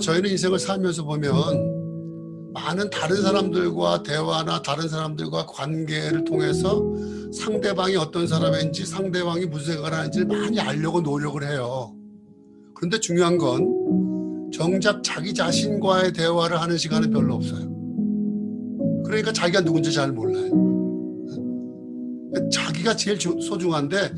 저희는 인생을 살면서 보면 많은 다른 사람들과 대화나 다른 사람들과 관계를 통해서 상대방이 어떤 사람인지 상대방이 무슨 생각을 하는지를 많이 알려고 노력을 해요. 그런데 중요한 건 정작 자기 자신과의 대화를 하는 시간은 별로 없어요. 그러니까 자기가 누군지 잘 몰라요. 자기가 제일 소중한데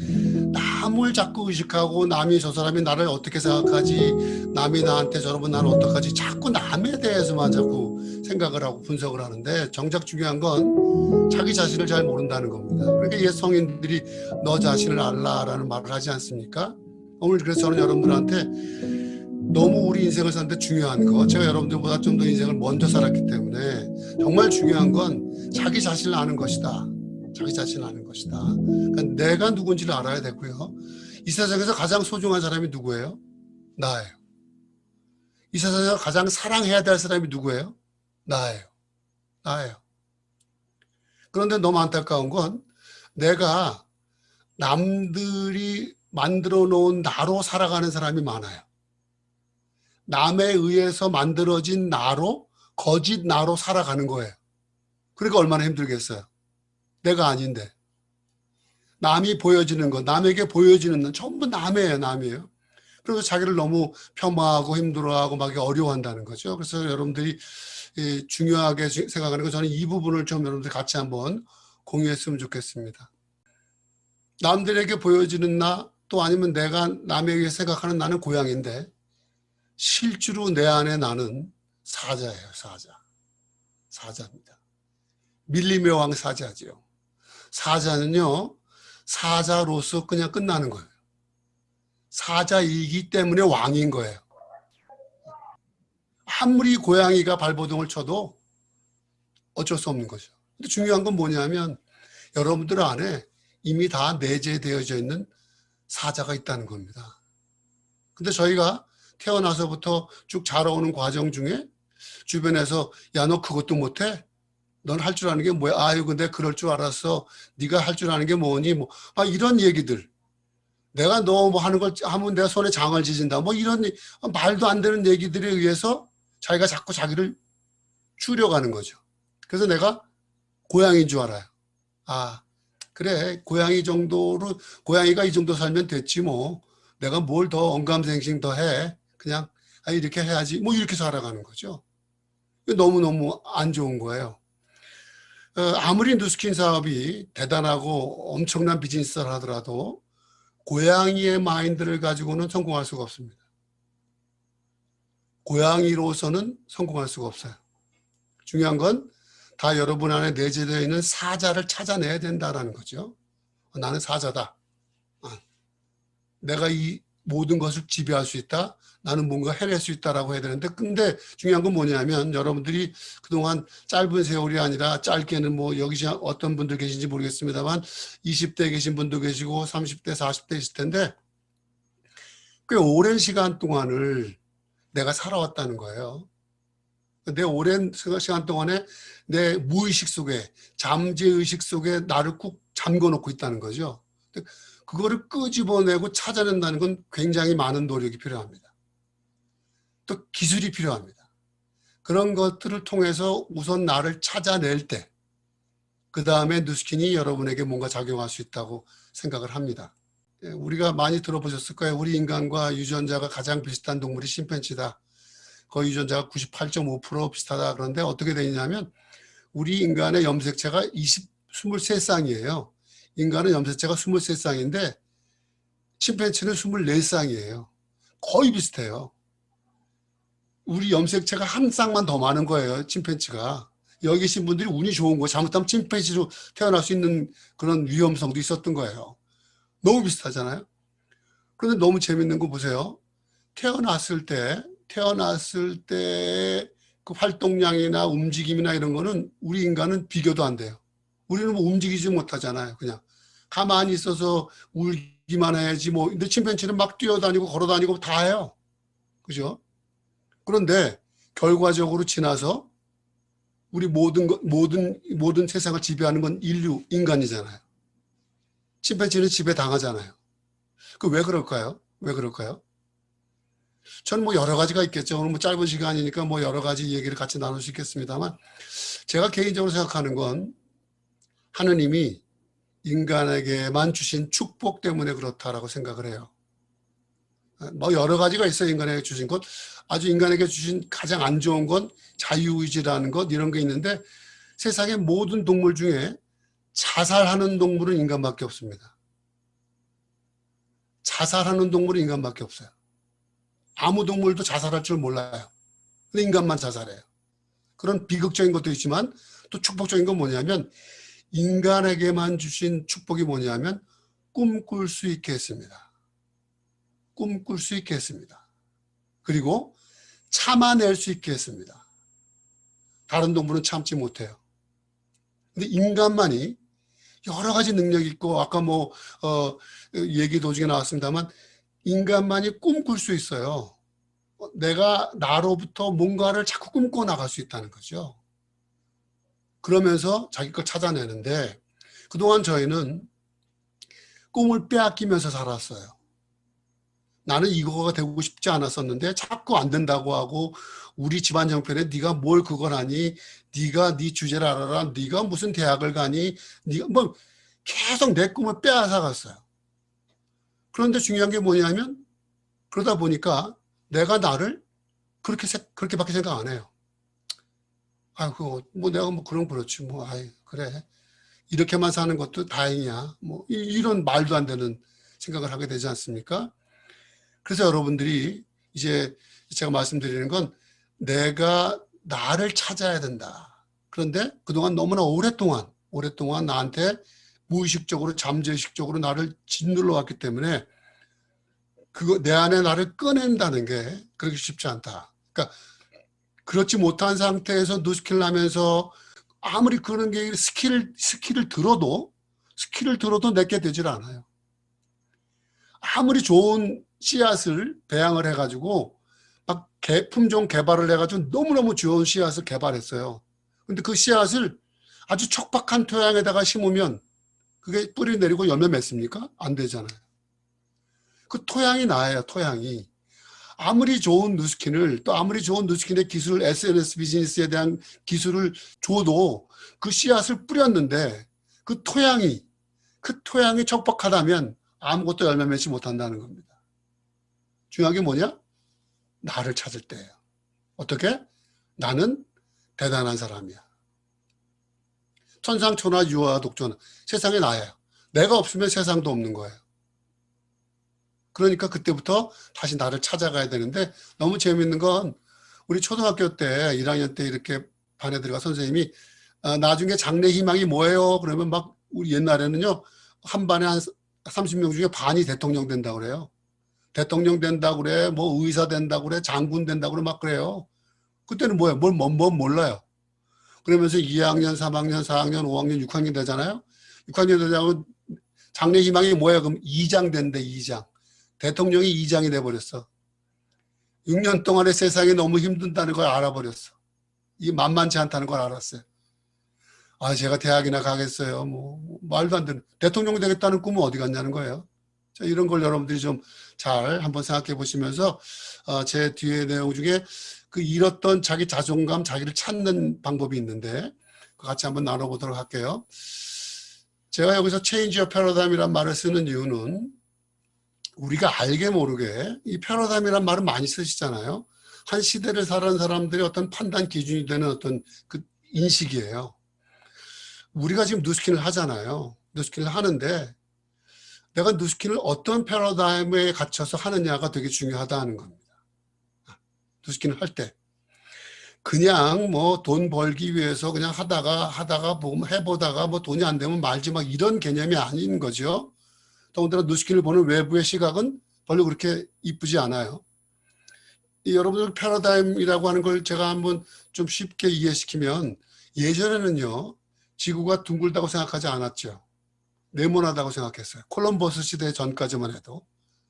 남을 자꾸 의식하고 남이 저 사람이 나를 어떻게 생각하지, 남이 나한테 저러면 나는 어떡하지, 자꾸 남에 대해서만 자꾸 생각을 하고 분석을 하는데 정작 중요한 건 자기 자신을 잘 모른다는 겁니다. 그러니까 옛 성인들이 너 자신을 알라라는 말을 하지 않습니까? 오늘 그래서 저는 여러분들한테 너무 우리 인생을 사는데 중요한 거, 제가 여러분들보다 좀 더 인생을 먼저 살았기 때문에 정말 중요한 건 자기 자신을 아는 것이다. 자기 자신을 아는 것이다. 그러니까 내가 누군지를 알아야 되고요. 이 세상에서 가장 소중한 사람이 누구예요? 나예요. 이 세상에서 가장 사랑해야 될 사람이 누구예요? 나예요. 나예요. 그런데 너무 안타까운 건 내가 남들이 만들어 놓은 나로 살아가는 사람이 많아요. 남에 의해서 만들어진 나로, 거짓 나로 살아가는 거예요. 그러니까 얼마나 힘들겠어요. 내가 아닌데. 남이 보여지는 것, 남에게 보여지는 건 전부 남이에요. 그래서 자기를 너무 폄하하고 힘들어하고 막 어려워한다는 거죠. 그래서 여러분들이 중요하게 생각하는 건 저는 이 부분을 좀 여러분들 같이 한번 공유했으면 좋겠습니다. 남들에게 보여지는 나, 또 아니면 내가 남에게 생각하는 나는 고양인데 실제로 내 안에 나는 사자예요. 사자입니다. 밀림의 왕 사자지요. 사자는요, 사자로서 그냥 끝나는 거예요. 사자이기 때문에 왕인 거예요. 아무리 고양이가 발버둥을 쳐도 어쩔 수 없는 거죠. 근데 중요한 건 뭐냐면 여러분들 안에 이미 다 내재되어져 있는 사자가 있다는 겁니다. 근데 저희가 태어나서부터 쭉 자라오는 과정 중에 주변에서 야, 너 그것도 못해? 넌 할 줄 아는 게 뭐야? 아유, 근데 그럴 줄 알았어. 네가 할 줄 아는 게 뭐니? 뭐 이런 얘기들. 내가 너 뭐 하는 걸 하면 내가 손에 장을 지진다. 뭐 이런 말도 안 되는 얘기들에 의해서 자기가 자꾸 자기를 추려가는 거죠. 그래서 내가 고양이인 줄 알아요. 아, 그래. 고양이가 이 정도 살면 됐지 뭐. 내가 뭘 더 언감생심 더 해. 그냥 이렇게 해야지. 뭐 이렇게 살아가는 거죠. 너무너무 안 좋은 거예요. 아무리 누스킨 사업이 대단하고 엄청난 비즈니스를 하더라도 고양이의 마인드를 가지고는 성공할 수가 없습니다. 고양이로서는 성공할 수가 없어요. 중요한 건 다 여러분 안에 내재되어 있는 사자를 찾아내야 된다는 거죠. 나는 사자다. 내가 이 모든 것을 지배할 수 있다. 나는 뭔가 해낼 수 있다라고 해야 되는데, 근데 중요한 건 뭐냐면 여러분들이 그동안 짧은 세월이 아니라 짧게는 뭐 여기 어떤 분들 계신지 모르겠습니다만 20대에 계신 분도 계시고 30대, 40대 있을 텐데 꽤 오랜 시간 동안을 내가 살아왔다는 거예요. 내 오랜 시간 동안에 내 무의식 속에, 잠재의식 속에 나를 꾹 잠궈놓고 있다는 거죠. 그거를 끄집어내고 찾아낸다는 건 굉장히 많은 노력이 필요합니다. 또 기술이 필요합니다. 그런 것들을 통해서 우선 나를 찾아낼 때, 그 다음에 누스킨이 여러분에게 뭔가 작용할 수 있다고 생각을 합니다. 우리가 많이 들어보셨을 거예요. 우리 인간과 유전자가 가장 비슷한 동물이 심팬지다. 거의 유전자가 98.5% 비슷하다. 그런데 어떻게 되냐면 우리 인간의 염색체가 23쌍이에요. 인간은 염색체가 23쌍인데 침팬지는 24쌍이에요. 거의 비슷해요. 우리 염색체가 한 쌍만 더 많은 거예요. 침팬지가. 여기 계신 분들이 운이 좋은 거, 잘못하면 침팬지로 태어날 수 있는 그런 위험성도 있었던 거예요. 너무 비슷하잖아요. 그런데 너무 재밌는 거 보세요. 태어났을 때 그 활동량이나 움직임이나 이런 거는 우리 인간은 비교도 안 돼요. 우리는 뭐 움직이지 못하잖아요. 그냥 가만히 있어서 울기만 해야지 뭐. 근데 침팬지는 막 뛰어다니고 걸어다니고 다 해요. 그죠? 그런데 결과적으로 지나서 우리 모든 세상을 지배하는 건 인간이잖아요. 침팬지는 지배당하잖아요. 그 왜 그럴까요? 왜 그럴까요? 저는 뭐 여러 가지가 있겠죠. 오늘 뭐 짧은 시간이니까 뭐 여러 가지 얘기를 같이 나눌 수 있겠습니다만, 제가 개인적으로 생각하는 건 하느님이 인간에게만 주신 축복 때문에 그렇다라고 생각을 해요. 뭐 여러 가지가 있어요. 인간에게 주신 것. 아주 인간에게 주신 가장 안 좋은 건 자유의지라는 것, 이런 게 있는데, 세상의 모든 동물 중에 자살하는 동물은 인간밖에 없습니다. 자살하는 동물은 인간밖에 없어요. 아무 동물도 자살할 줄 몰라요. 근데 인간만 자살해요. 그런 비극적인 것도 있지만 또 축복적인 건 뭐냐면, 인간에게만 주신 축복이 뭐냐면 꿈꿀 수 있게 했습니다. 꿈꿀 수 있게 했습니다. 그리고 참아낼 수 있게 했습니다. 다른 동물은 참지 못해요. 근데 인간만이 여러 가지 능력이 있고, 아까 뭐 얘기 도중에 나왔습니다만, 인간만이 꿈꿀 수 있어요. 내가 나로부터 뭔가를 자꾸 꿈꿔 나갈 수 있다는 거죠. 그러면서 자기 걸 찾아내는데, 그동안 저희는 꿈을 빼앗기면서 살았어요. 나는 이거가 되고 싶지 않았었는데 자꾸 안 된다고 하고, 우리 집안 형편에 네가 뭘 그걸 하니, 네가 네 주제를 알아라, 네가 무슨 대학을 가니, 네가 뭐 계속 내 꿈을 빼앗아 갔어요. 그런데 중요한 게 뭐냐면, 그러다 보니까 내가 나를 그렇게밖에 생각 안 해요. 아이고, 뭐 내가 뭐 그럼 그렇지 뭐, 아이 그래, 이렇게만 사는 것도 다행이야, 뭐 이런 말도 안 되는 생각을 하게 되지 않습니까? 그래서 여러분들이 이제 제가 말씀드리는 건, 내가 나를 찾아야 된다. 그런데 그동안 너무나 오랫동안 나한테 무의식적으로, 잠재의식적으로 나를 짓눌러 왔기 때문에, 그거 내 안에 나를 꺼낸다는 게 그렇게 쉽지 않다. 그러니까 그렇지 못한 상태에서 누스킬을 하면서 아무리 그런 게 스킬을 들어도 내게 되질 않아요. 아무리 좋은 씨앗을 배양을 해가지고 막 품종 개발을 해가지고 너무너무 좋은 씨앗을 개발했어요. 근데 그 씨앗을 아주 척박한 토양에다가 심으면 그게 뿌리 내리고 열매 맺습니까? 안 되잖아요. 그 토양이 나예요, 토양이. 아무리 좋은 누스킨을, 또 아무리 좋은 누스킨의 기술을, SNS 비즈니스에 대한 기술을 줘도 그 씨앗을 뿌렸는데 그 토양이 척박하다면 아무것도 열매 맺지 못한다는 겁니다. 중요한 게 뭐냐? 나를 찾을 때예요. 어떻게? 나는 대단한 사람이야. 천상천하 유아 독존, 세상에 나예요. 내가 없으면 세상도 없는 거예요. 그러니까 그때부터 다시 나를 찾아가야 되는데, 너무 재밌는 건, 우리 초등학교 때 1학년 때 이렇게 반에 들어가 선생님이 나중에 장래 희망이 뭐예요? 그러면 막, 우리 옛날에는요, 한 반에 한 30명 중에 반이 대통령 된다고 그래요. 대통령 된다고 그래, 뭐 의사 된다고 그래, 장군 된다고 그래, 막 그래요. 그때는 뭐예요? 뭘 몰라요. 그러면서 2학년, 3학년, 4학년, 5학년, 6학년 되잖아요. 6학년 되자면 장래 희망이 뭐예요? 그럼 2장 된대, 2장. 대통령이 2장이 돼버렸어. 6년 동안의 세상이 너무 힘든다는 걸 알아버렸어. 이게 만만치 않다는 걸 알았어요. 아, 제가 대학이나 가겠어요. 뭐 말도 안 되는, 대통령 되겠다는 꿈은 어디 갔냐는 거예요. 자, 이런 걸 여러분들이 좀 잘 한번 생각해 보시면서, 제 뒤에 내용 중에 그 잃었던 자기 자존감, 자기를 찾는 방법이 있는데, 같이 한번 나눠보도록 할게요. 제가 여기서 change your paradigm이란 말을 쓰는 이유는, 우리가 알게 모르게 이 패러다임이란 말은 많이 쓰시잖아요. 한 시대를 살아온 사람들의 어떤 판단 기준이 되는 어떤 그 인식이에요. 우리가 지금 누스킨을 하잖아요. 누스킨을 하는데, 내가 누스킨을 어떤 패러다임에 갇혀서 하느냐가 되게 중요하다는 겁니다. 누스킨을 할 때. 그냥 뭐 돈 벌기 위해서 그냥 하다가 뭐 해보다가 뭐 돈이 안 되면 말지, 막 이런 개념이 아닌 거죠. 더군다나 누스킨을 보는 외부의 시각은 별로 그렇게 이쁘지 않아요. 여러분들 패러다임이라고 하는 걸 제가 한번 좀 쉽게 이해시키면, 예전에는요, 지구가 둥글다고 생각하지 않았죠. 네모나다고 생각했어요. 콜럼버스 시대 전까지만 해도.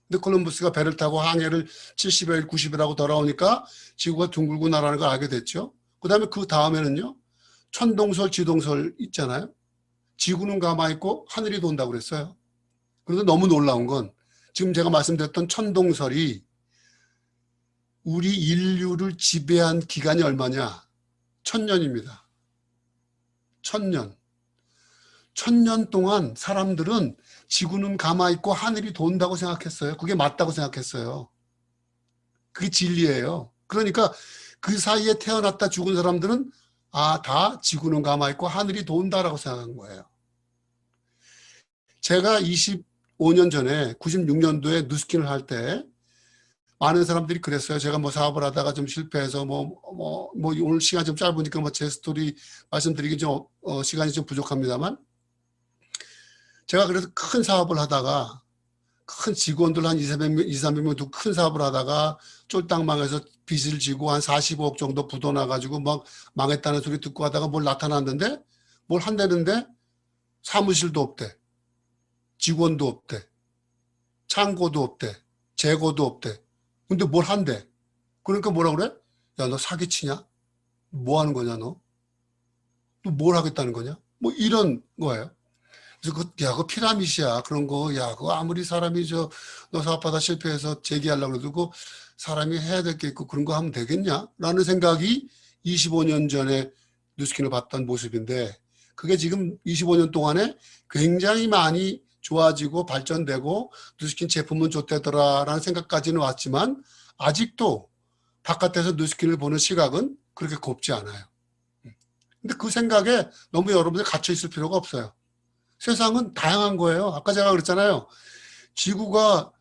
근데 콜럼버스가 배를 타고 항해를 70일, 90일 하고 돌아오니까 지구가 둥글구나라는 걸 알게 됐죠. 그다음에 그 다음에는요, 천동설, 지동설 있잖아요. 지구는 가만히 있고 하늘이 돈다고 그랬어요. 그런데 너무 놀라운 건, 지금 제가 말씀드렸던 천동설이 우리 인류를 지배한 기간이 얼마냐? 1000년입니다. 1000년. 1000년 동안 사람들은 지구는 가만히 있고 하늘이 돈다고 생각했어요. 그게 맞다고 생각했어요. 그게 진리예요. 그러니까 그 사이에 태어났다 죽은 사람들은 다 지구는 가만히 있고 하늘이 돈다라고 생각한 거예요. 제가 25년 전에 96년도에 누스킨을 할 때 많은 사람들이 그랬어요. 제가 뭐 사업을 하다가 좀 실패해서 오늘 시간 좀 짧으니까 뭐 제 스토리 말씀드리기 좀 시간이 좀 부족합니다만, 제가 그래서 큰 사업을 하다가 큰 직원들 한 2, 300명 두고 큰 사업을 하다가 쫄딱 망해서 빚을 지고 한 45억 정도 부도나가지고 막 망했다는 소리 듣고 하다가 뭘 나타났는데 뭘 한다는데 사무실도 없대. 직원도 없대. 창고도 없대. 재고도 없대. 근데 뭘 한대. 그러니까 뭐라 그래? 야, 너 사기치냐? 뭐 하는 거냐, 너? 또 뭘 하겠다는 거냐? 뭐 이런 거예요. 그래서 그거 피라미드야. 그런 거, 그거 아무리 사람이 너 사업하다 실패해서 재기하려고 해도 그 사람이 해야 될 게 있고 그런 거 하면 되겠냐? 라는 생각이 25년 전에 누스킨을 봤던 모습인데, 그게 지금 25년 동안에 굉장히 많이 좋아지고 발전되고 누스킨 제품은 좋대더라라는 생각까지는 왔지만, 아직도 바깥에서 누스킨을 보는 시각은 그렇게 곱지 않아요. 근데 그 생각에 너무 여러분들 갇혀 있을 필요가 없어요. 세상은 다양한 거예요. 아까 제가 그랬잖아요. 지구가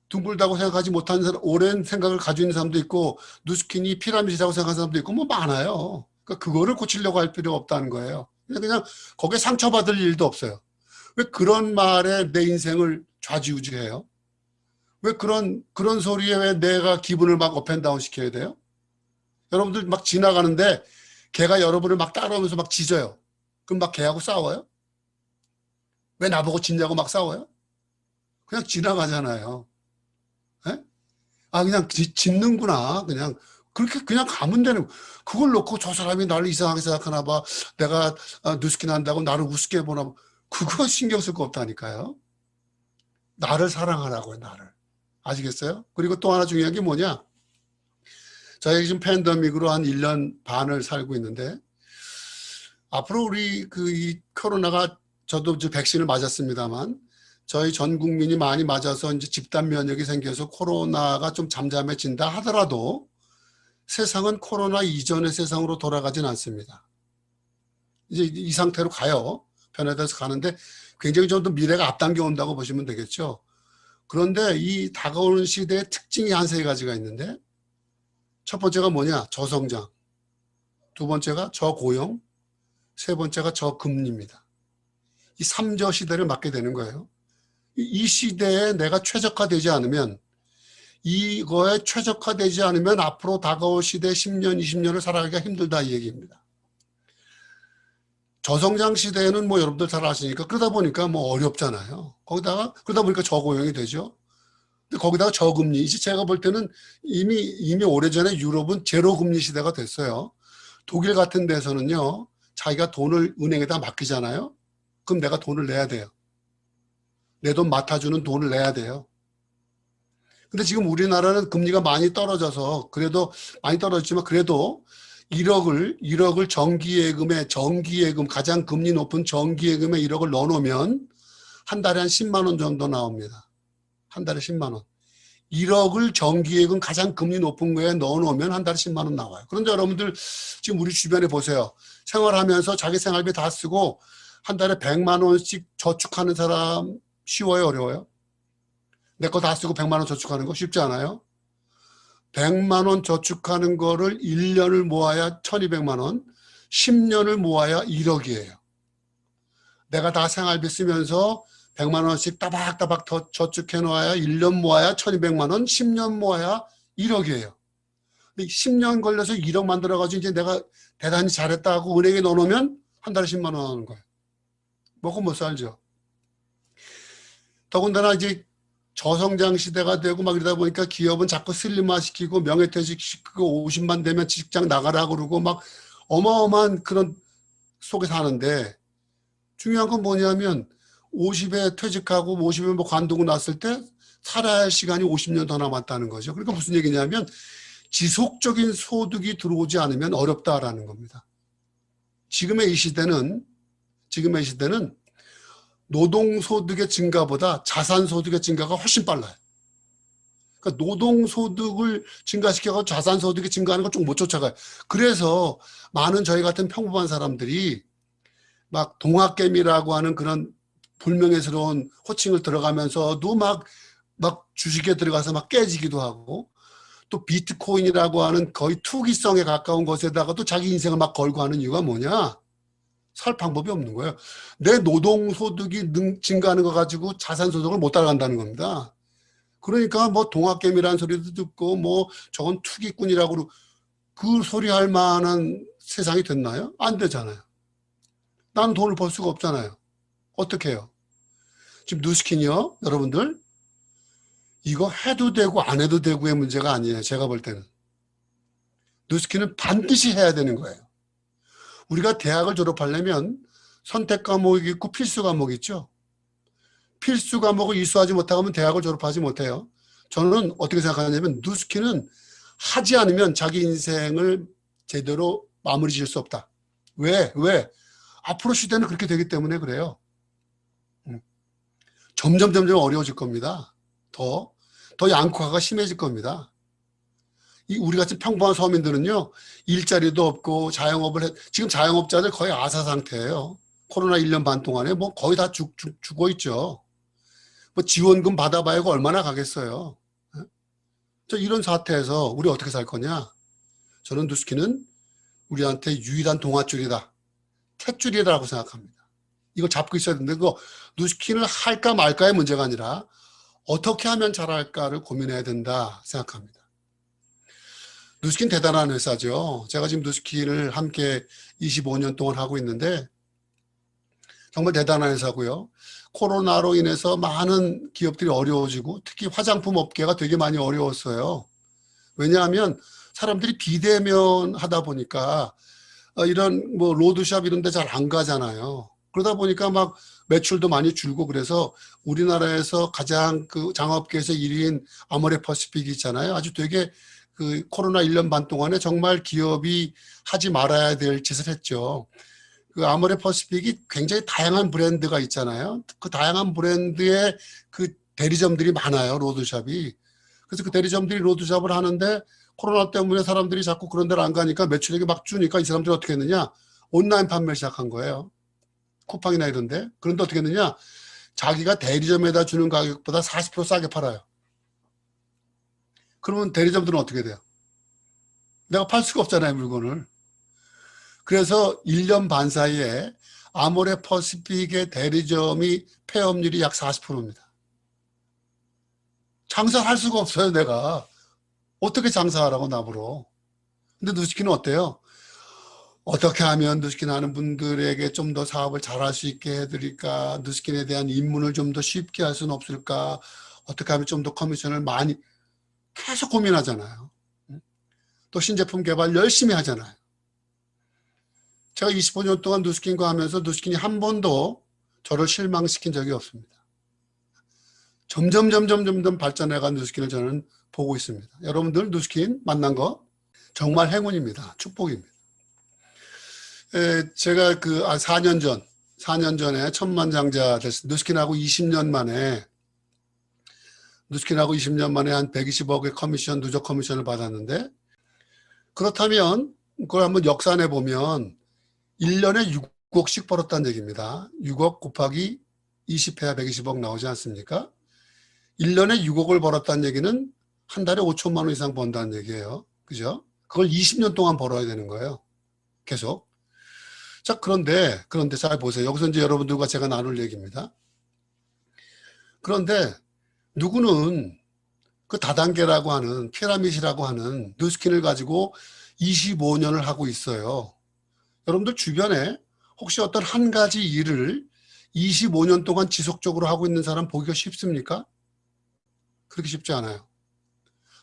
둥글다고 생각하지 못하는 사람, 오랜 생각을 가지고 있는 사람도 있고, 누스킨이 피라미드라고 생각하는 사람도 있고, 뭐 많아요. 그러니까 그거를 고치려고 할 필요가 없다는 거예요. 그냥 거기에 상처받을 일도 없어요. 왜 그런 말에 내 인생을 좌지우지해요? 왜 그런 소리에 왜 내가 기분을 막 업앤다운 시켜야 돼요? 여러분들 막 지나가는데 걔가 여러분을 막 따라오면서 막 짖어요. 그럼 막 걔하고 싸워요? 왜 나보고 짖냐고 막 싸워요? 그냥 지나가잖아요. 에? 그냥 짖는구나. 그렇게 그냥 가면 되는, 그걸 놓고 저 사람이 나를 이상하게 생각하나 봐. 내가 누스킨 한다고 나를 우습게 보나 봐. 그거 신경 쓸 거 없다니까요. 나를 사랑하라고요, 나를. 아시겠어요? 그리고 또 하나 중요한 게 뭐냐? 저희 지금 팬데믹으로 한 1년 반을 살고 있는데, 앞으로 우리 이 코로나가, 저도 이제 백신을 맞았습니다만, 저희 전 국민이 많이 맞아서 이제 집단 면역이 생겨서 코로나가 좀 잠잠해진다 하더라도 세상은 코로나 이전의 세상으로 돌아가진 않습니다. 이제 이 상태로 가요. 변화돼서 가는데 굉장히 좀 더 미래가 앞당겨 온다고 보시면 되겠죠. 그런데 이 다가오는 시대의 특징이 한 세 가지가 있는데, 첫 번째가 뭐냐? 저성장. 두 번째가 저고용. 세 번째가 저금리입니다. 이 3저 시대를 맞게 되는 거예요. 이 시대에 내가 최적화되지 않으면, 이거에 최적화되지 않으면 앞으로 다가올 시대 10년, 20년을 살아가기가 힘들다, 이 얘기입니다. 저성장 시대에는 뭐 여러분들 잘 아시니까 그러다 보니까 뭐 어렵잖아요. 그러다 보니까 저고용이 되죠. 근데 거기다가 저금리. 이제 제가 볼 때는 이미 오래전에 유럽은 제로금리 시대가 됐어요. 독일 같은 데서는요, 자기가 돈을 은행에다 맡기잖아요. 그럼 내가 돈을 내야 돼요. 내 돈 맡아주는 돈을 내야 돼요. 근데 지금 우리나라는 금리가 많이 떨어져서, 그래도 많이 떨어졌지만 그래도 1억을 정기예금, 가장 금리 높은 정기예금에 1억을 넣어놓으면 한 달에 한 10만 원 정도 나옵니다. 한 달에 10만 원. 1억을 정기예금 가장 금리 높은 거에 넣어놓으면 한 달에 10만 원 나와요. 그런데 여러분들 지금 우리 주변에 보세요. 생활하면서 자기 생활비 다 쓰고 한 달에 100만 원씩 저축하는 사람 쉬워요, 어려워요? 내 거 다 쓰고 100만 원 저축하는 거 쉽지 않아요? 100만 원 저축하는 거를 1년을 모아야 1200만 원, 10년을 모아야 1억이에요. 내가 다 생활비 쓰면서 100만 원씩 따박따박 더 저축해 놓아야 1년 모아야 1200만 원, 10년 모아야 1억이에요. 10년 걸려서 1억 만들어가지고 이제 내가 대단히 잘했다 하고 은행에 넣어놓으면 한 달에 10만 원 하는 거예요. 먹고 못 살죠. 더군다나 이제 저성장 시대가 되고 막 이러다 보니까 기업은 자꾸 슬림화시키고 명예퇴직시키고 50만 되면 직장 나가라 그러고 막 어마어마한 그런 속에 사는데, 중요한 건 뭐냐면 50에 퇴직하고 50에 뭐 관두고 났을 때 살아야 할 시간이 50년 더 남았다는 거죠. 그러니까 무슨 얘기냐면 지속적인 소득이 들어오지 않으면 어렵다라는 겁니다. 지금의 이 시대는 노동소득의 증가보다 자산소득의 증가가 훨씬 빨라요. 그러니까 노동소득을 증가시켜서 자산소득이 증가하는 걸 좀 못 쫓아가요. 그래서 많은 저희 같은 평범한 사람들이 막 동학개미라고 하는 그런 불명예스러운 호칭을 들어가면서도 막 주식에 들어가서 막 깨지기도 하고, 또 비트코인이라고 하는 거의 투기성에 가까운 것에다가도 자기 인생을 막 걸고 하는 이유가 뭐냐? 살 방법이 없는 거예요. 내 노동소득이 증가하는 거 가지고 자산소득을 못 따라간다는 겁니다. 그러니까 뭐 동학개미라는 소리도 듣고 뭐 저건 투기꾼이라고 그 소리 할 만한 세상이 됐나요? 안 되잖아요. 나는 돈을 벌 수가 없잖아요. 어떻게 해요? 지금 누스킨이요, 여러분들, 이거 해도 되고 안 해도 되고의 문제가 아니에요. 제가 볼 때는. 누스킨은 반드시 해야 되는 거예요. 우리가 대학을 졸업하려면 선택 과목이 있고 필수 과목이 있죠. 필수 과목을 이수하지 못하면 대학을 졸업하지 못해요. 저는 어떻게 생각하냐면 누스킨은 하지 않으면 자기 인생을 제대로 마무리 지을 수 없다. 왜? 앞으로 시대는 그렇게 되기 때문에 그래요. 점점 어려워질 겁니다. 더 양극화가 심해질 겁니다. 우리 같은 평범한 서민들은요, 일자리도 없고 지금 자영업자들 거의 아사 상태예요. 코로나 1년 반 동안에 뭐 거의 다 죽어 있죠. 뭐 지원금 받아봐야 얼마나 가겠어요. 이런 사태에서 우리 어떻게 살 거냐? 저는 누스킨은 우리한테 유일한 동아줄이다. 탯줄이라고 생각합니다. 이걸 잡고 있어야 되는데 그거 누스킨을 할까 말까의 문제가 아니라 어떻게 하면 잘할까를 고민해야 된다 생각합니다. 누스킨 대단한 회사죠. 제가 지금 누스킨을 함께 25년 동안 하고 있는데 정말 대단한 회사고요. 코로나로 인해서 많은 기업들이 어려워지고 특히 화장품 업계가 되게 많이 어려웠어요. 왜냐하면 사람들이 비대면 하다 보니까 이런 뭐 로드샵 이런 데 잘 안 가잖아요. 그러다 보니까 막 매출도 많이 줄고 그래서 우리나라에서 가장 그 장업계에서 1위인 아모레퍼시픽이 있잖아요. 아주 되게 그 코로나 1년 반 동안에 정말 기업이 하지 말아야 될 짓을 했죠. 그 아모레퍼시픽이 굉장히 다양한 브랜드가 있잖아요. 그 다양한 브랜드의 그 대리점들이 많아요. 로드샵이. 그래서 그 대리점들이 로드샵을 하는데 코로나 때문에 사람들이 자꾸 그런 데를 안 가니까 매출액이 막 주니까 이 사람들이 어떻게 했느냐. 온라인 판매를 시작한 거예요. 쿠팡이나 이런데. 그런데 어떻게 했느냐. 자기가 대리점에다 주는 가격보다 40% 싸게 팔아요. 그러면 대리점들은 어떻게 돼요? 내가 팔 수가 없잖아요, 물건을. 그래서 1년 반 사이에 아모레퍼시픽의 대리점이 폐업률이 약 40%입니다. 장사할 수가 없어요, 내가. 어떻게 장사하라고 나보러. 근데 누스킨은 어때요? 어떻게 하면 누스킨 하는 분들에게 좀 더 사업을 잘할 수 있게 해드릴까? 누스킨에 대한 입문을 좀 더 쉽게 할 수는 없을까? 어떻게 하면 좀 더 커미션을 많이 계속 고민하잖아요. 또 신제품 개발 열심히 하잖아요. 제가 25년 동안 누스킨과 하면서 누스킨이 한 번도 저를 실망시킨 적이 없습니다. 점점 발전해간 누스킨을 저는 보고 있습니다. 여러분들 누스킨 만난 거 정말 행운입니다. 축복입니다. 제가 4년 전에 천만장자 됐어요. 누스킨하고 20년 만에 한 120억의 커미션, 누적 커미션을 받았는데, 그렇다면 그걸 한번 역산해 보면 1년에 6억씩 벌었다는 얘기입니다. 6억 곱하기 20해야 120억 나오지 않습니까? 1년에 6억을 벌었다는 얘기는 한 달에 5천만 원 이상 번다는 얘기예요. 그죠? 그걸 20년 동안 벌어야 되는 거예요. 계속. 자, 그런데 잘 보세요. 여기서 이제 여러분들과 제가 나눌 얘기입니다. 그런데 누구는 그 다단계라고 하는 피라밋이라고 하는 누스킨을 가지고 25년을 하고 있어요. 여러분들 주변에 혹시 어떤 한 가지 일을 25년 동안 지속적으로 하고 있는 사람 보기가 쉽습니까? 그렇게 쉽지 않아요.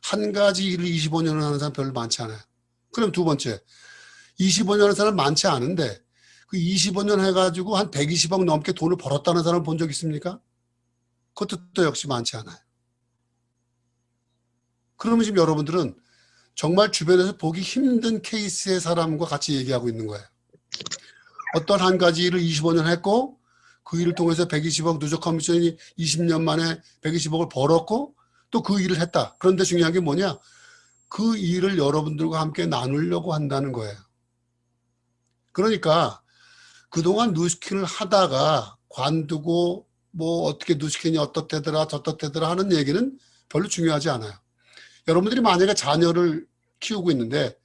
한 가지 일을 25년을 하는 사람 별로 많지 않아요. 그럼 두 번째, 25년 하는 사람 많지 않은데 그 25년 해가지고 한 120억 넘게 돈을 벌었다는 사람 본 적 있습니까? 그것도 또 역시 많지 않아요. 그러면 지금 여러분들은 정말 주변에서 보기 힘든 케이스의 사람과 같이 얘기하고 있는 거예요. 어떤 한 가지 일을 25년 했고 그 일을 통해서 120억 누적 커미션이 20년 만에 120억을 벌었고 또 그 일을 했다. 그런데 중요한 게 뭐냐? 그 일을 여러분들과 함께 나누려고 한다는 거예요. 그러니까 그동안 누스킨을 하다가 관두고 뭐 어떻게 누스킨이 어떻대더라 저떻대더라 하는 얘기는 별로 중요하지 않아요. 여러분들이 만약에 자녀를 키우고 있는데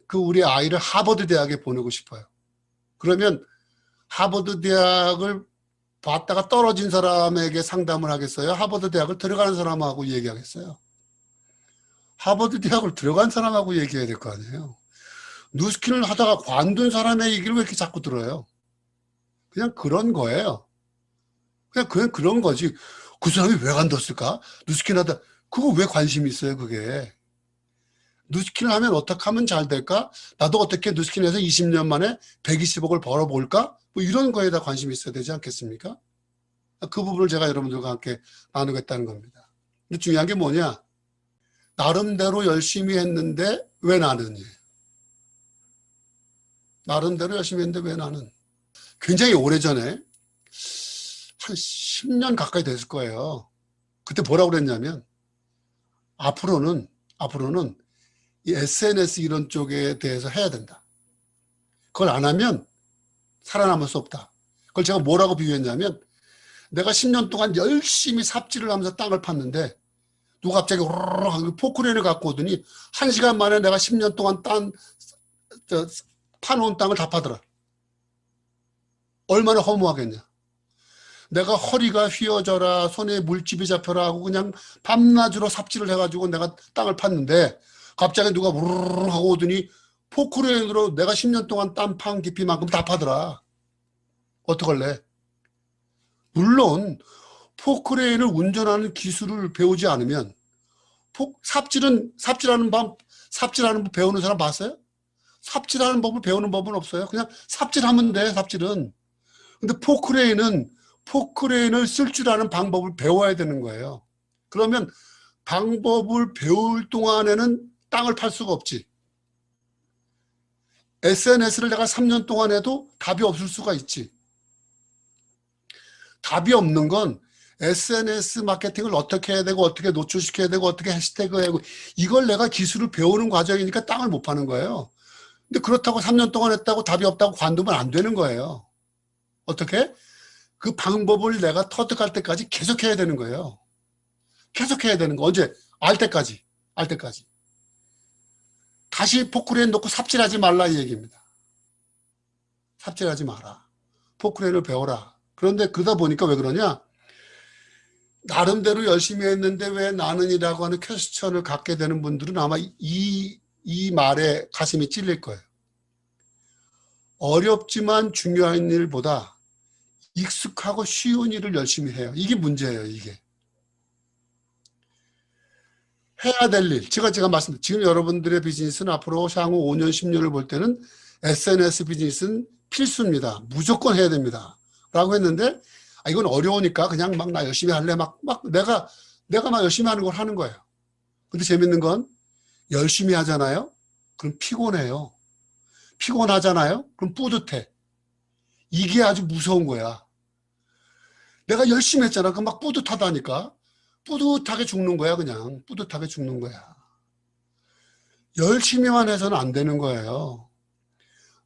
그 우리 아이를 하버드 대학에 보내고 싶어요. 그러면 하버드 대학을 봤다가 떨어진 사람에게 상담을 하겠어요? 하버드 대학을 들어가는 사람하고 얘기하겠어요? 하버드 대학을 들어간 사람하고 얘기해야 될 거 아니에요. 누스킨을 하다가 관둔 사람의 얘기를 왜 이렇게 자꾸 들어요? 그냥 그런 거예요. 그냥 그런 거지. 그 사람이 왜 관뒀을까? 누스킨 하다 그거 왜 관심이 있어요, 그게? 누스킨을 하면 어떻게 하면 잘 될까? 나도 어떻게 누스킨에서 20년 만에 120억을 벌어볼까? 뭐 이런 거에다 관심이 있어야 되지 않겠습니까? 그 부분을 제가 여러분들과 함께 나누겠다는 겁니다. 근데 중요한 게 뭐냐? 나름대로 열심히 했는데 왜 나는? 나름대로 열심히 했는데 왜 나는? 굉장히 오래전에 한 10년 가까이 됐을 거예요. 그때 뭐라고 그랬냐면 앞으로는 이 SNS 이런 쪽에 대해서 해야 된다. 그걸 안 하면 살아남을 수 없다. 그걸 제가 뭐라고 비유했냐면 내가 10년 동안 열심히 삽질을 하면서 땅을 팠는데 누가 갑자기 호로록 포크레인을 갖고 오더니 1시간 만에 내가 10년 동안 파놓은 땅을 다 파더라. 얼마나 허무하겠냐. 내가 허리가 휘어져라 손에 물집이 잡혀라 하고 그냥 밤낮으로 삽질을 해가지고 내가 땅을 팠는데 갑자기 누가 우르르 하고 오더니 포크레인으로 내가 10년 동안 땅 판 깊이만큼 다 파더라. 어떡할래? 물론 포크레인을 운전하는 기술을 배우지 않으면 삽질하는 법 배우는 사람 봤어요? 삽질하는 법을 배우는 법은 없어요. 그냥 삽질하면 돼, 삽질은. 근데 포크레인을 쓸 줄 아는 방법을 배워야 되는 거예요. 그러면 방법을 배울 동안에는 땅을 팔 수가 없지. SNS를 내가 3년 동안 해도 답이 없을 수가 있지. 답이 없는 건 SNS 마케팅을 어떻게 해야 되고 어떻게 노출시켜야 되고 어떻게 해시태그 하고 이걸 내가 기술을 배우는 과정이니까 땅을 못 파는 거예요. 근데 그렇다고 3년 동안 했다고 답이 없다고 관두면 안 되는 거예요. 어떻게? 그 방법을 내가 터득할 때까지 계속 해야 되는 거예요. 계속 해야 되는 거. 언제? 알 때까지. 다시 포크레인 놓고 삽질하지 말라 이 얘기입니다. 삽질하지 마라. 포크레인을 배워라. 그런데 그러다 보니까 왜 그러냐? 나름대로 열심히 했는데 왜 나는이라고 하는 퀘스천을 갖게 되는 분들은 아마 이 말에 가슴이 찔릴 거예요. 어렵지만 중요한 일보다 익숙하고 쉬운 일을 열심히 해요. 이게 문제예요, 이게. 해야 될 일. 제가 말씀드린 지금 여러분들의 비즈니스는 앞으로 향후 5년, 10년을 볼 때는 SNS 비즈니스는 필수입니다. 무조건 해야 됩니다. 라고 했는데 이건 어려우니까 그냥 막 나 열심히 할래. 막 내가 막 열심히 하는 걸 하는 거예요. 근데 재밌는 건 열심히 하잖아요. 그럼 피곤해요. 피곤하잖아요. 그럼 뿌듯해. 이게 아주 무서운 거야. 내가 열심히 했잖아. 그럼 막 뿌듯하다니까. 뿌듯하게 죽는 거야, 그냥. 뿌듯하게 죽는 거야. 열심히만 해서는 안 되는 거예요.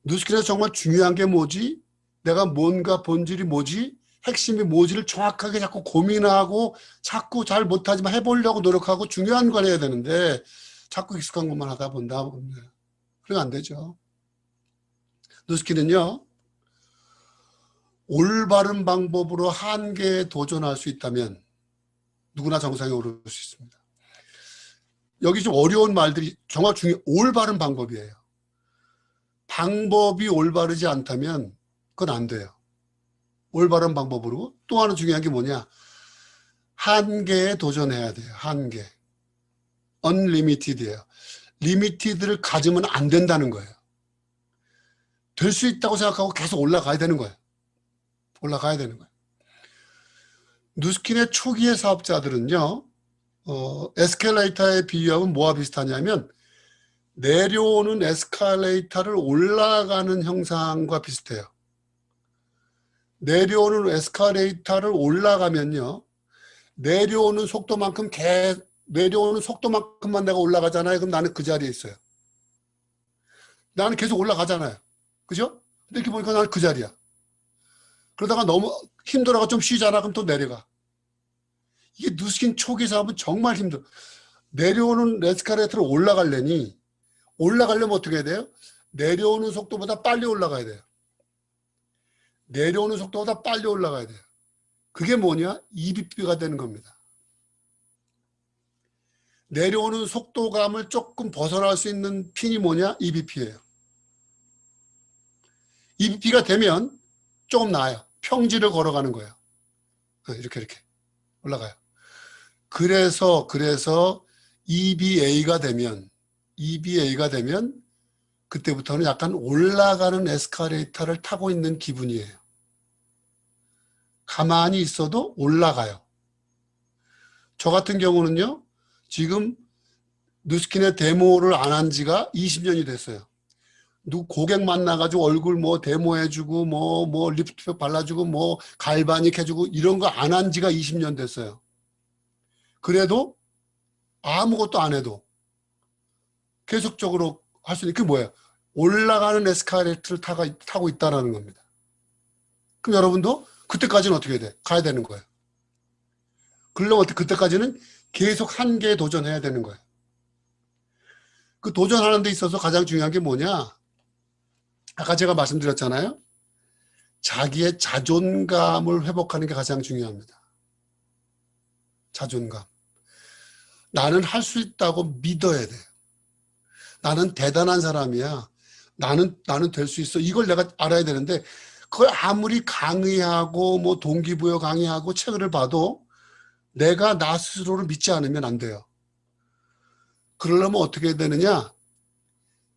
뉴스킨에서 정말 중요한 게 뭐지? 내가 뭔가 본질이 뭐지? 핵심이 뭐지를 정확하게 자꾸 고민하고 자꾸 잘 못하지만 해보려고 노력하고 중요한 걸 해야 되는데 자꾸 익숙한 것만 하다 보면 그러면 안 되죠. 뉴스킨은요. 올바른 방법으로 한계에 도전할 수 있다면 누구나 정상에 오를 수 있습니다. 여기 좀 어려운 말들이 정말 올바른 방법이에요. 방법이 올바르지 않다면 그건 안 돼요. 올바른 방법으로. 또 하나 중요한 게 뭐냐? 한계에 도전해야 돼요. 한계. unlimited예요. 리미티드를 가지면 안 된다는 거예요. 될 수 있다고 생각하고 계속 올라가야 되는 거예요. 올라가야 되는 거예요. 누스킨의 초기의 사업자들은요. 에스컬레이터의 비유하면 뭐와 비슷하냐면 내려오는 에스컬레이터를 올라가는 형상과 비슷해요. 내려오는 에스컬레이터를 올라가면요. 내려오는 속도만큼만 내가 올라가잖아요. 그럼 나는 그 자리에 있어요. 나는 계속 올라가잖아요. 그죠? 근데 이렇게 보니까 나는 그 자리야. 그러다가 너무 힘들어가 좀 쉬잖아. 그럼 또 내려가. 이게 누스킨 초기 사업은 정말 힘들어. 내려오는 에스컬레이터를 올라가려면 어떻게 해야 돼요? 내려오는 속도보다 빨리 올라가야 돼요. 내려오는 속도보다 빨리 올라가야 돼요. 그게 뭐냐? EBP가 되는 겁니다. 내려오는 속도감을 조금 벗어날 수 있는 핀이 뭐냐? EBP예요. EBP가 되면 조금 나아요. 평지를 걸어가는 거예요. 이렇게 올라가요. 그래서 EBA가 되면 그때부터는 약간 올라가는 에스컬레이터를 타고 있는 기분이에요. 가만히 있어도 올라가요. 저 같은 경우는요, 지금 누스킨의 데모를 안 한 지가 20년이 됐어요. 고객 만나가지고 얼굴 뭐 데모해주고, 뭐 립스틱 발라주고, 뭐 갈바닉 해주고, 이런 거 안 한 지가 20년 됐어요. 그래도 아무것도 안 해도 계속적으로 할 수 있는 게 뭐예요? 올라가는 에스컬레이터를 타고 있다는 겁니다. 그럼 여러분도 그때까지는 어떻게 해야 돼? 가야 되는 거예요. 그러려면 그때까지는 계속 한계에 도전해야 되는 거예요. 그 도전하는 데 있어서 가장 중요한 게 뭐냐? 아까 제가 말씀드렸잖아요. 자기의 자존감을 회복하는 게 가장 중요합니다. 자존감. 나는 할 수 있다고 믿어야 돼요. 나는 대단한 사람이야. 나는 될 수 있어. 이걸 내가 알아야 되는데 그걸 아무리 강의하고 뭐 동기부여 강의하고 책을 봐도 내가 나 스스로를 믿지 않으면 안 돼요. 그러려면 어떻게 해야 되느냐?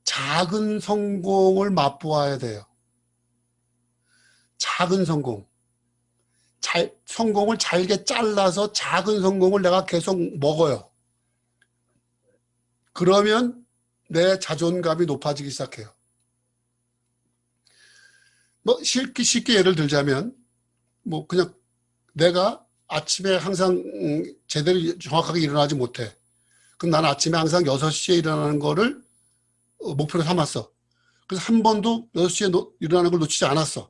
작은 성공을 맛보아야 돼요. 작은 성공. 성공을 잘게 잘라서 작은 성공을 내가 계속 먹어요. 그러면 내 자존감이 높아지기 시작해요. 뭐 쉽게 예를 들자면 뭐 그냥 내가 아침에 항상 제대로 정확하게 일어나지 못해. 그럼 나는 아침에 항상 6시에 일어나는 거를 목표로 삼았어. 그래서 한 번도 6시에 일어나는 걸 놓치지 않았어.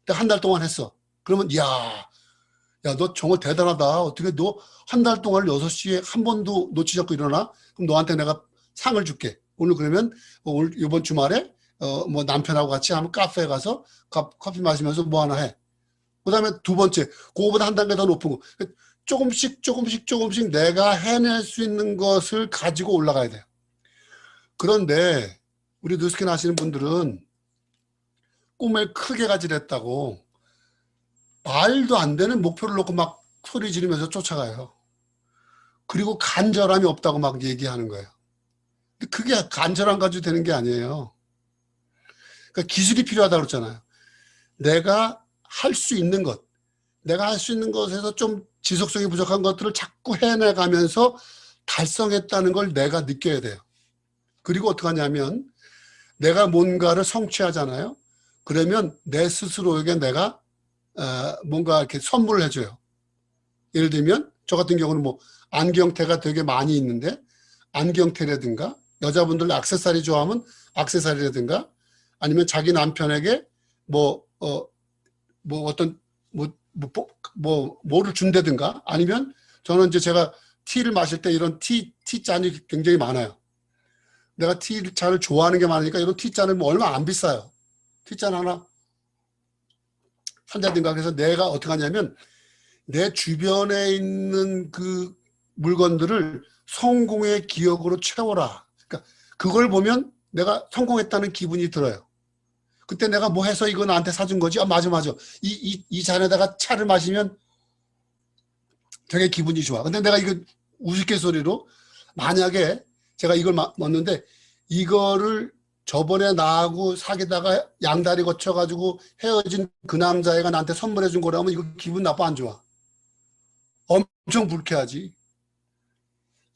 근데 한 달 동안 했어. 그러면 야, 너 정말 대단하다. 어떻게 너 한 달 동안 6시에 한 번도 놓치지 않고 일어나? 그럼 너한테 내가 상을 줄게. 오늘 그러면 오늘 이번 주말에 뭐 남편하고 같이 한번 카페에 가서 커피 마시면서 뭐 하나 해. 그다음에 두 번째, 그거보다 한 단계 더 높은 거. 조금씩 내가 해낼 수 있는 것을 가지고 올라가야 돼요. 그런데 우리 누스킨 하시는 분들은 꿈을 크게 가지랬다고 말도 안 되는 목표를 놓고 막 소리 지르면서 쫓아가요. 그리고 간절함이 없다고 막 얘기하는 거예요. 근데 그게 간절함 가지고 되는 게 아니에요. 그러니까 기술이 필요하다고 그랬잖아요. 내가 할 수 있는 것, 내가 할 수 있는 것에서 좀 지속성이 부족한 것들을 자꾸 해내가면서 달성했다는 걸 내가 느껴야 돼요. 그리고 어떻게 하냐면 내가 뭔가를 성취하잖아요. 그러면 내 스스로에게 내가 뭔가 이렇게 선물을 해줘요. 예를 들면 저 같은 경우는 뭐 안경테가 되게 많이 있는데 안경테라든가 여자분들 액세서리 좋아하면 액세서리라든가 아니면 자기 남편에게 뭐를 준다든가 아니면 저는 이제 제가 티를 마실 때 이런 티잔이 굉장히 많아요. 내가 티잔을 좋아하는 게 많으니까 이런 티잔은 뭐 얼마 안 비싸요. 티잔 하나 산다든가. 그래서 내가 어떻게 하냐면 내 주변에 있는 그 물건들을 성공의 기억으로 채워라. 그러니까 그걸 보면 내가 성공했다는 기분이 들어요. 그때 내가 뭐 해서 이거 나한테 사준 거지? 아, 맞아. 이 잔에다가 차를 마시면 되게 기분이 좋아. 근데 내가 이거 우스갯소리로 만약에 제가 이걸 먹는데 이거를 저번에 나하고 사귀다가 양다리 거쳐가지고 헤어진 그 남자애가 나한테 선물해 준 거라면 이거 기분 나빠 안 좋아? 엄청 불쾌하지.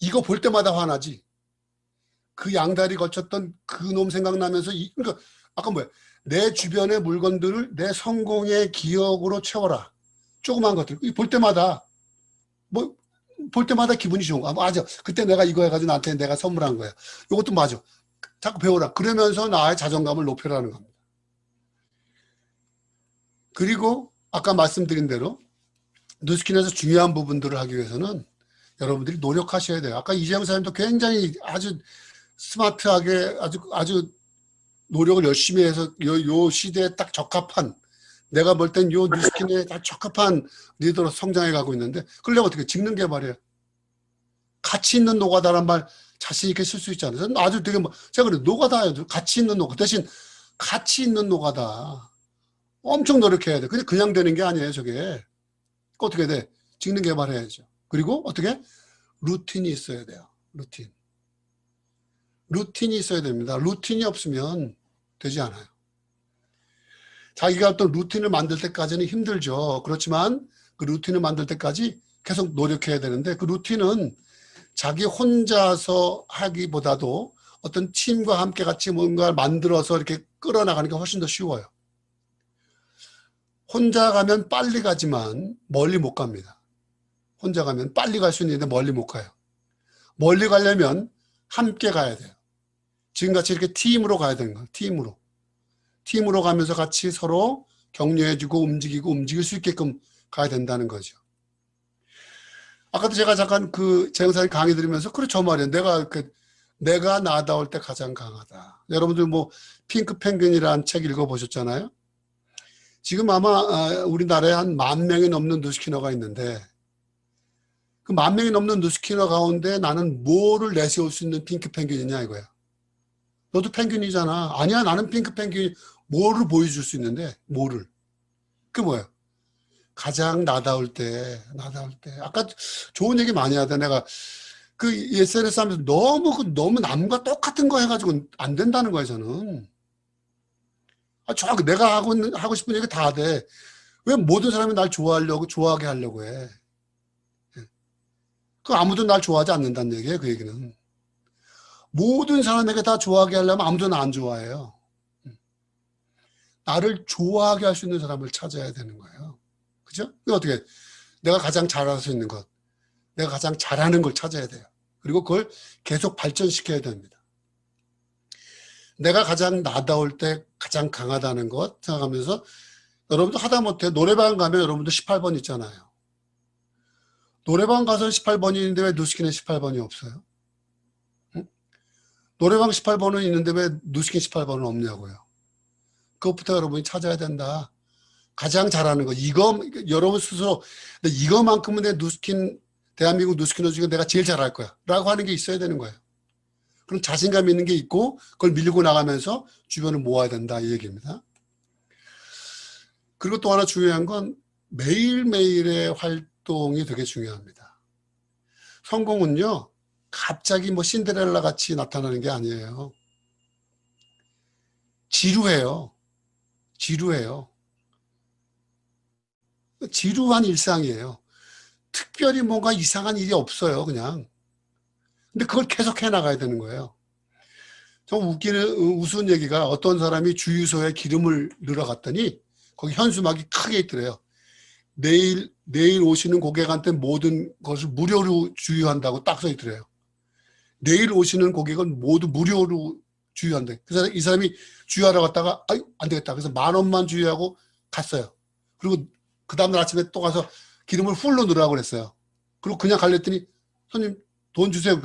이거 볼 때마다 화나지. 그 양다리 걸쳤던 그 놈 생각나면서 그러니까 아까 뭐야? 내 주변의 물건들을 내 성공의 기억으로 채워라. 조그만 것들. 볼 때마다 뭐 볼 때마다 기분이 좋은 거야. 맞아. 그때 내가 이거 해가지고 나한테 내가 선물한 거야. 이것도 맞아. 자꾸 배워라. 그러면서 나의 자존감을 높여라는 겁니다. 그리고 아까 말씀드린 대로 누스킨에서 중요한 부분들을 하기 위해서는 여러분들이 노력하셔야 돼요. 아까 이재영 사님도 굉장히 아주 스마트하게 아주 노력을 열심히 해서 요 시대에 딱 적합한 내가 볼 땐 요 뉴스킨에 딱 적합한 리더로 성장해 가고 있는데 그걸 내가 어떻게 직능 개발이에요. 가치 있는 노가다란 말 자신 있게 쓸 수 있잖아요. 아주 되게 제가 그래 노가다예요. 가치 있는 노가 대신 가치 있는 노가다. 엄청 노력해야 돼. 그냥 되는 게 아니에요. 저게 어떻게 돼? 직능 개발해야죠. 그리고 어떻게 루틴이 있어야 돼요. 루틴이 있어야 됩니다. 루틴이 없으면 되지 않아요. 자기가 어떤 루틴을 만들 때까지는 힘들죠. 그렇지만 그 루틴을 만들 때까지 계속 노력해야 되는데 그 루틴은 자기 혼자서 하기보다도 어떤 팀과 함께 같이 뭔가 만들어서 이렇게 끌어나가는 게 훨씬 더 쉬워요. 혼자 가면 빨리 가지만 멀리 못 갑니다. 혼자 가면 빨리 갈 수 있는데 멀리 못 가요. 멀리 가려면 함께 가야 돼요. 지금같이 이렇게 팀으로 가야 되는 거예요. 팀으로 가면서 같이 서로 격려해주고 움직일 수 있게끔 가야 된다는 거죠. 아까도 제가 잠깐 재영사님 강의 들으면서 그렇죠 말이에요. 내가 나다울 때 가장 강하다. 여러분들 핑크 펭귄이라는 책 읽어보셨잖아요. 지금 아마 우리나라에 한 10,000명이 넘는 누스키너가 있는데 그 10,000명이 넘는 누스키너 가운데 나는 뭐를 내세울 수 있는 핑크 펭귄이냐 이거야. 너도 펭귄이잖아. 아니야 나는 핑크 펭귄. 뭐를 보여줄 수 있는데 뭐를. 그게 뭐예요? 가장 나다울 때. 아까 좋은 얘기 많이 하다. 내가 그 SNS 하면서 너무 남과 똑같은 거 해가지고 안 된다는 거예요 저는. 내가 하고 싶은 얘기 다 돼. 왜 모든 사람이 날 좋아하게 하려고 해. 그 아무도 날 좋아하지 않는다는 얘기예요 그 얘기는. 모든 사람에게 다 좋아하게 하려면 아무도 나 안 좋아해요. 나를 좋아하게 할 수 있는 사람을 찾아야 되는 거예요. 그죠? 어떻게 내가 가장 잘할 수 있는 것, 내가 가장 잘하는 걸 찾아야 돼요. 그리고 그걸 계속 발전시켜야 됩니다. 내가 가장 나다울 때 가장 강하다는 것 생각하면서 여러분도 하다못해 노래방 가면 여러분도 18번 있잖아요. 노래방 가서 18번이 있는데 왜 누스킨에 18번이 없어요? 응? 노래방 18번은 있는데 왜 누스킨 18번은 없냐고요. 그것부터 여러분이 찾아야 된다. 가장 잘하는 거. 여러분 스스로 이거만큼은 대한민국 누스키너 중에 내가 제일 잘할 거야. 라고 하는 게 있어야 되는 거예요. 그럼 자신감 있는 게 있고 그걸 밀고 나가면서 주변을 모아야 된다. 이 얘기입니다. 그리고 또 하나 중요한 건 매일매일의 활동이 되게 중요합니다. 성공은요. 갑자기 신데렐라 같이 나타나는 게 아니에요. 지루해요. 지루한 일상이에요. 특별히 뭔가 이상한 일이 없어요, 그냥. 근데 그걸 계속 해나가야 되는 거예요. 좀 우스운 얘기가 어떤 사람이 주유소에 기름을 넣으러 갔더니 거기 현수막이 크게 있더래요. 내일 오시는 고객한테 모든 것을 무료로 주유한다고 딱 써 있더래요. 내일 오시는 고객은 모두 무료로 주유한다. 그래서 이 사람이 주유하러 갔다가 안 되겠다. 그래서 10,000원만 주유하고 갔어요. 그리고 그 다음날 아침에 또 가서 기름을 풀로 넣으라고 그랬어요. 그리고 그냥 갈랬더니 손님 돈 주세요.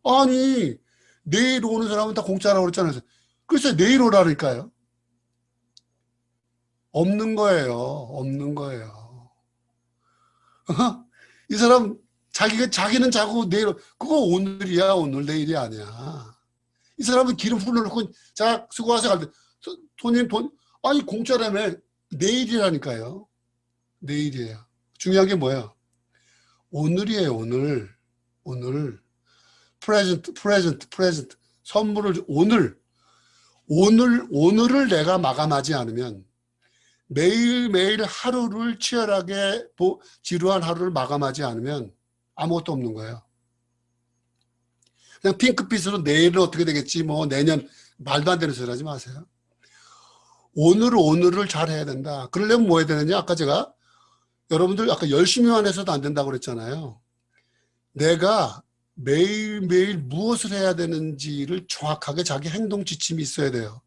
아니 내일 오는 사람은 다 공짜라고 그랬잖아요. 글쎄 내일 오라니까요. 없는 거예요. 이 사람 자기는 자고 그거 오늘이야. 오늘 내일이 아니야. 이 사람은 기름 풀어놓고 자 수고하세요 갈 때 손님 돈 아니 공짜라며. 내일이라니까요. 내일이에요. 중요한 게 뭐야? 오늘이에요. 오늘 프레젠트 선물을 오늘을 내가 마감하지 않으면 매일매일 하루를 치열하게 지루한 하루를 마감하지 않으면 아무것도 없는 거예요. 그냥 핑크빛으로 내일은 어떻게 되겠지, 뭐 내년, 말도 안 되는 소리 하지 마세요. 오늘을 잘 해야 된다. 그러려면 뭐 해야 되느냐? 아까 제가 여러분들 아까 열심히만 해서도 안 된다고 그랬잖아요. 내가 매일매일 무엇을 해야 되는지를 정확하게 자기 행동 지침이 있어야 돼요.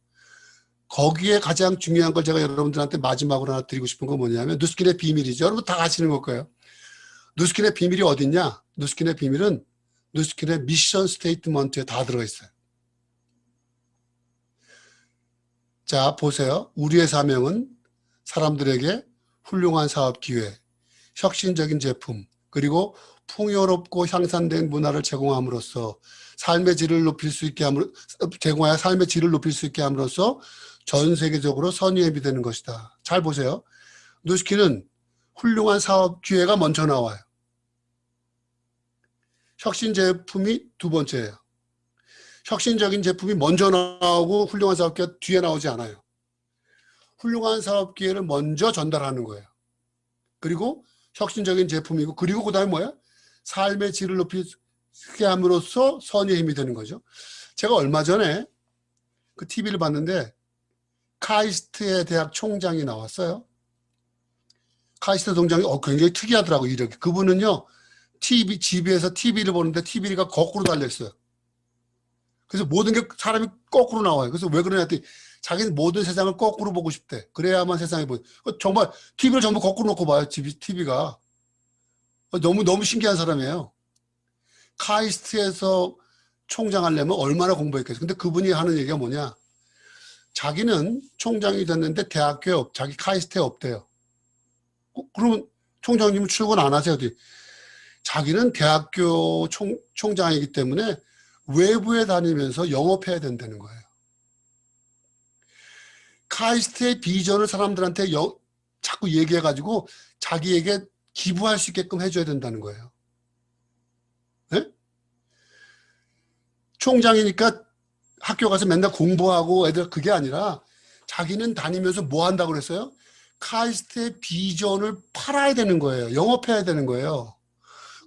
거기에 가장 중요한 걸 제가 여러분들한테 마지막으로 하나 드리고 싶은 건 뭐냐면 누스킨의 비밀이죠. 여러분 다 아시는 걸 거예요. 누스킨의 비밀이 어딨냐? 누스킨의 비밀은 누스킨의 미션 스테이트먼트에 다 들어가 있어요. 자, 보세요. 우리의 사명은 사람들에게 훌륭한 사업 기회, 혁신적인 제품, 그리고 풍요롭고 향상된 문화를 제공함으로써 삶의 질을 높일 수 있게 제공하여 삶의 질을 높일 수 있게 함으로써 전 세계적으로 선의앱이 되는 것이다. 잘 보세요. 누스키는 훌륭한 사업 기회가 먼저 나와요. 혁신 제품이 두 번째예요. 혁신적인 제품이 먼저 나오고 훌륭한 사업 기회가 뒤에 나오지 않아요. 훌륭한 사업 기회를 먼저 전달하는 거예요. 그리고 혁신적인 제품이고, 그리고 그 다음에 뭐야? 삶의 질을 높이게 함으로써 선의의 힘이 되는 거죠. 제가 얼마 전에 그 TV를 봤는데 카이스트의 대학 총장이 나왔어요. 카이스트 총장이 굉장히 특이하더라고요. 이렇게. 그분은요, 집에서 TV를 보는데 TV가 거꾸로 달려있어요. 그래서 모든 게 사람이 거꾸로 나와요. 그래서 왜 그러냐 했더니 자기는 모든 세상을 거꾸로 보고 싶대. 그래야만 세상이 보여. 정말 TV를 전부 거꾸로 놓고 봐요. TV가. 너무 신기한 사람이에요. 카이스트에서 총장 하려면 얼마나 공부했겠어요. 근데 그분이 하는 얘기가 뭐냐. 자기는 총장이 됐는데 대학교에 자기 카이스트에 없대요. 그러면 총장님은 출근 안 하세요? 자기는 대학교 총장이기 때문에 외부에 다니면서 영업해야 된다는 거예요. 카이스트의 비전을 사람들한테 자꾸 얘기해가지고 자기에게 기부할 수 있게끔 해줘야 된다는 거예요. 네? 총장이니까 학교 가서 맨날 공부하고 애들 그게 아니라 자기는 다니면서 뭐 한다고 그랬어요? 카이스트의 비전을 팔아야 되는 거예요. 영업해야 되는 거예요.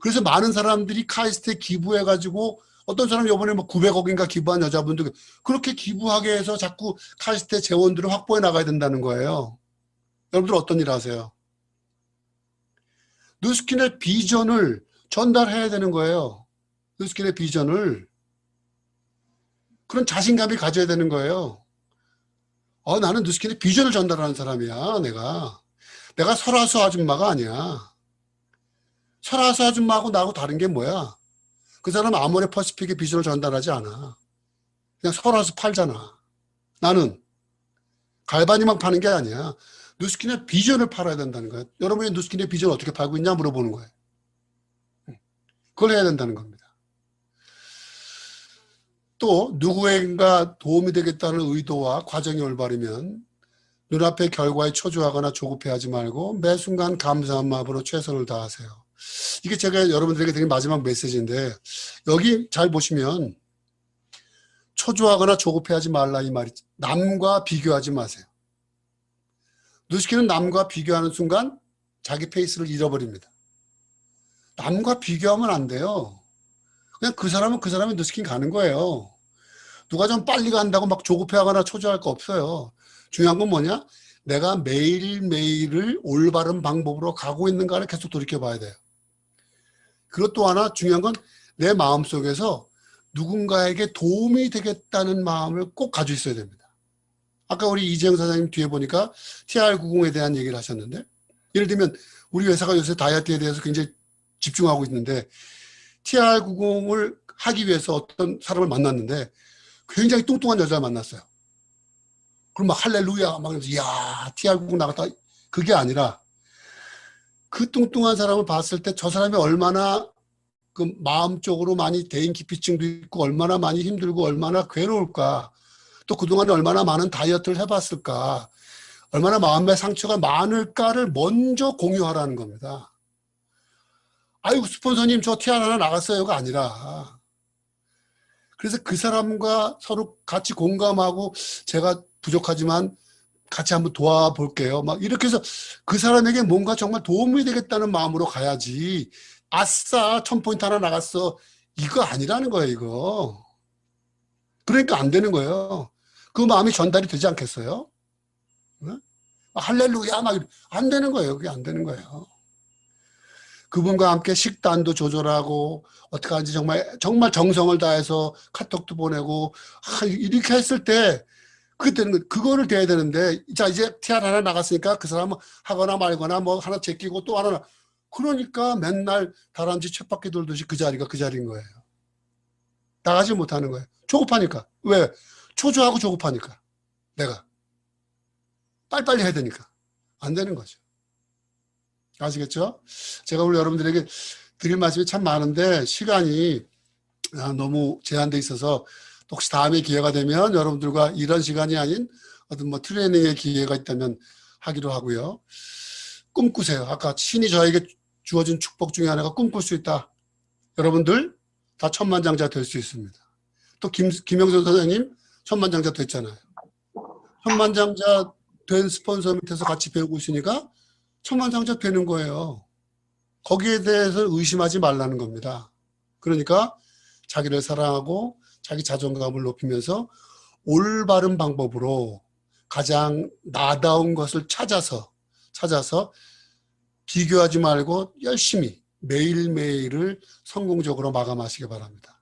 그래서 많은 사람들이 카이스트에 기부해가지고 어떤 사람이 이번에 뭐 900억인가 기부한 여자분들 그렇게 기부하게 해서 자꾸 카이스트의 재원들을 확보해 나가야 된다는 거예요. 여러분들 어떤 일 하세요? 누스킨의 비전을 전달해야 되는 거예요. 누스킨의 비전을. 그런 자신감이 가져야 되는 거예요. 나는 누스킨의 비전을 전달하는 사람이야. 내가 설화수 아줌마가 아니야. 설화수 아줌마하고 나하고 다른 게 뭐야? 그 사람은 아모레 퍼시픽의 비전을 전달하지 않아. 그냥 설화수 팔잖아. 나는 갈바니만 파는 게 아니야. 누스킨의 비전을 팔아야 된다는 거예요. 여러분이 누스킨의 비전을 어떻게 팔고 있냐 물어보는 거예요. 그걸 해야 된다는 겁니다. 또 누구에겐가 도움이 되겠다는 의도와 과정이 올바르면 눈앞의 결과에 초조하거나 조급해하지 말고 매 순간 감사한 마음으로 최선을 다하세요. 이게 제가 여러분들에게 드린 마지막 메시지인데 여기 잘 보시면 초조하거나 조급해하지 말라 이 말이 남과 비교하지 마세요. 누스키는 남과 비교하는 순간 자기 페이스를 잃어버립니다. 남과 비교하면 안 돼요. 그냥 그 사람은 그 사람이 누스킨 가는 거예요. 누가 좀 빨리 간다고 막 조급해하거나 초조할 거 없어요. 중요한 건 뭐냐? 내가 매일매일을 올바른 방법으로 가고 있는가를 계속 돌이켜봐야 돼요. 그리고 또 하나 중요한 건 내 마음속에서 누군가에게 도움이 되겠다는 마음을 꼭 가지고 있어야 됩니다. 아까 우리 이재영 사장님 뒤에 보니까 TR90에 대한 얘기를 하셨는데 예를 들면 우리 회사가 요새 다이어트에 대해서 굉장히 집중하고 있는데 TR90을 하기 위해서 어떤 사람을 만났는데 굉장히 뚱뚱한 여자를 만났어요. 그럼 막 할렐루야 막 이러면서 이야 TR90 나갔다 그게 아니라 그 뚱뚱한 사람을 봤을 때 저 사람이 얼마나 그 마음적으로 많이 대인기피증도 있고 얼마나 많이 힘들고 얼마나 괴로울까 또 그동안에 얼마나 많은 다이어트를 해봤을까 얼마나 마음의 상처가 많을까를 먼저 공유하라는 겁니다. 아이고 스폰서님 저 TR 하나 나갔어요가 아니라 그래서 그 사람과 서로 같이 공감하고 제가 부족하지만 같이 한번 도와볼게요. 막 이렇게 해서 그 사람에게 뭔가 정말 도움이 되겠다는 마음으로 가야지. 아싸 1000포인트 하나 나갔어. 이거 아니라는 거예요, 이거. 그러니까 안 되는 거예요. 그 마음이 전달이 되지 않겠어요? 응? 할렐루야, 막, 안 되는 거예요. 그게 안 되는 거예요. 그분과 함께 식단도 조절하고, 어떻게 하는지 정말 정성을 다해서 카톡도 보내고, 이렇게 했을 때, 그게 되는 거, 그거를 돼야 되는데, 자, 이제 TR 하나 나갔으니까 그 사람은 하거나 말거나 뭐 하나 제끼고 또 하나, 그러니까 맨날 다람쥐 쳇바퀴 돌듯이 그 자리가 그 자리인 거예요. 나가지 못하는 거예요. 조급하니까. 왜? 초조하고 조급하니까. 내가. 빨리빨리 해야 되니까. 안 되는 거죠. 아시겠죠? 제가 오늘 여러분들에게 드릴 말씀이 참 많은데 시간이 너무 제한돼 있어서 혹시 다음에 기회가 되면 여러분들과 이런 시간이 아닌 어떤 뭐 트레이닝의 기회가 있다면 하기로 하고요. 꿈꾸세요. 아까 신이 저에게 주어진 축복 중에 하나가 꿈꿀 수 있다. 여러분들 다 천만장자 될 수 있습니다. 또 김영선 선생님 천만장자 됐잖아요. 천만장자 된 스폰서 밑에서 같이 배우고 있으니까 천만장자 되는 거예요. 거기에 대해서 의심하지 말라는 겁니다. 그러니까 자기를 사랑하고 자기 자존감을 높이면서 올바른 방법으로 가장 나다운 것을 찾아서 비교하지 말고 열심히 매일매일을 성공적으로 마감하시기 바랍니다.